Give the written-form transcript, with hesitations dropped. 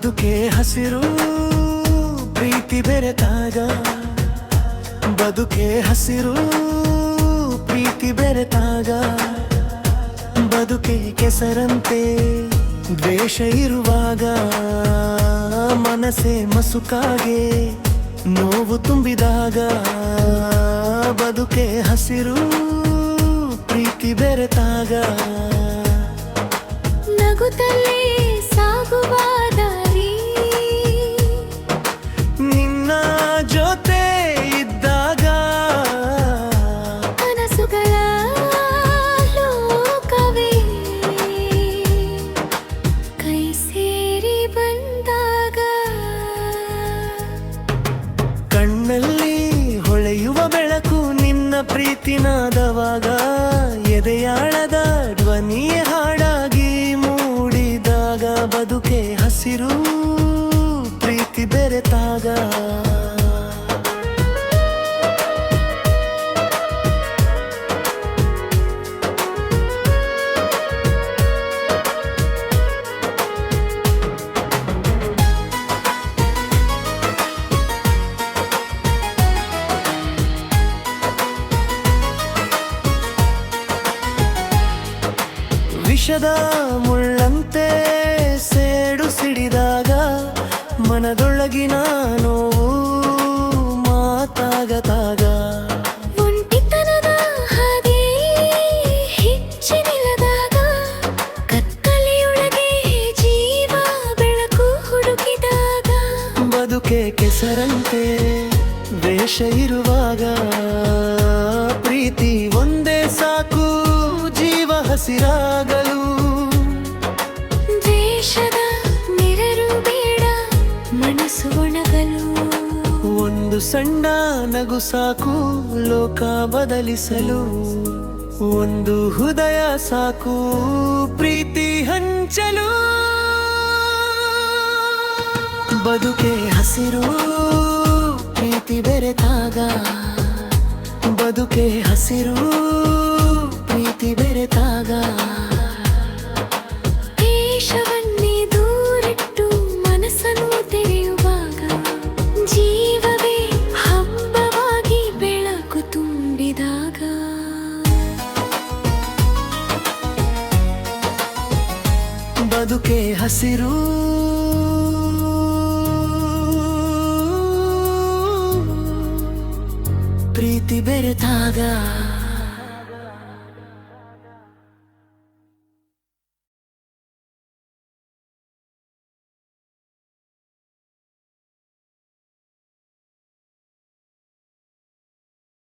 ಬದುಕೆ ಹಸಿರು ಪ್ರೀತಿ ಬೆರೆತಾಗ ಬದುಕೆ ಹಸಿರು ಪ್ರೀತಿ ಬೆರೆತಾಗ ಬದುಕೆ ಕೆಸರಂತೆ ದ್ವೇಷ ಇರುವಾಗ ಮನಸ್ಸೇ ಮಸುಕಾಗೆ ನೋವು ತುಂಬಿದಾಗ ಬದುಕೆ ಹಸಿರು ಪ್ರೀತಿ ಬೆರೆತಾಗ ನಗುತ್ತಲೇ ಸಾಗುವ ದಾರಿ ನಿನ್ನ ಜೊತೆ ಇದ್ದಾಗ ಕನಸುಗಳ ಲೋಕವೇ ಕೈ ಸೇರಿ ಬಂದಾಗ ಕಣ್ಣಲ್ಲಿ ಹೊಳೆಯುವ ಬೆಳಕು ನಿನ್ನ ಪ್ರೀತಿನಾದವಾಗ ಎದೆಯಾಳದ ಧ್ವನಿಯೇ ಹಾಡಾಗಿ ಮೂಡಿದಾಗ ಬದುಕೆ ಹಸಿರು ಪ್ರೀತಿ ಬೆರೆತಾಗ ವಿಷದ ಮುಳ್ಳಂತೆ ಸೇಡು ಸಿಡಿದಾಗ ಮನದೊಳಗಿನ ನೋವು ಮಾತಾಗದಾಗ ಒಂಟಿತನದ ಹಾದಿ ಹಿಚ್ಚಿನಿಲ್ಲದಾಗ ಕತ್ತಲೆಯೊಳಗೆ ಜೀವ ಬೆಳಕು ಹುಡುಕಿದಾಗ ಬದುಕೆ ಕೆಸರಂತೆ ವೇಷ ಇರುವಾಗ ಪ್ರೀತಿ ಒಂದೇ ಸಾಕು ಜೀವ ಹಸಿರಾಗಲು ದ್ವೇಷದ ನೆರಳು ಬೇಡ ಮನಸ್ಸು ಒಣಗಲು ಒಂದು ಸಣ್ಣ ನಗು ಸಾಕು ಲೋಕ ಬದಲಿಸಲು ಒಂದು ಹೃದಯ ಸಾಕು ಪ್ರೀತಿ ಹಂಚಲು ಬದುಕೆ ಹಸಿರು ಪ್ರೀತಿ ಬೆರೆತಾಗ ಬದುಕೆ ಹಸಿರು ಪ್ರೀತಿ ಬೆರೆತಾಗ ದೇಶವನ್ನೇ ದೂರಿಟ್ಟು ಮನಸ್ಸನ್ನು ತೆರೆಯುವಾಗ ಜೀವವೇ ಹಬ್ಬವಾಗಿ ಬೆಳಕು ತುಂಬಿದಾಗ ಬದುಕೆ ಹಸಿರು ಪ್ರೀತಿ ಬೆರೆತಾಗ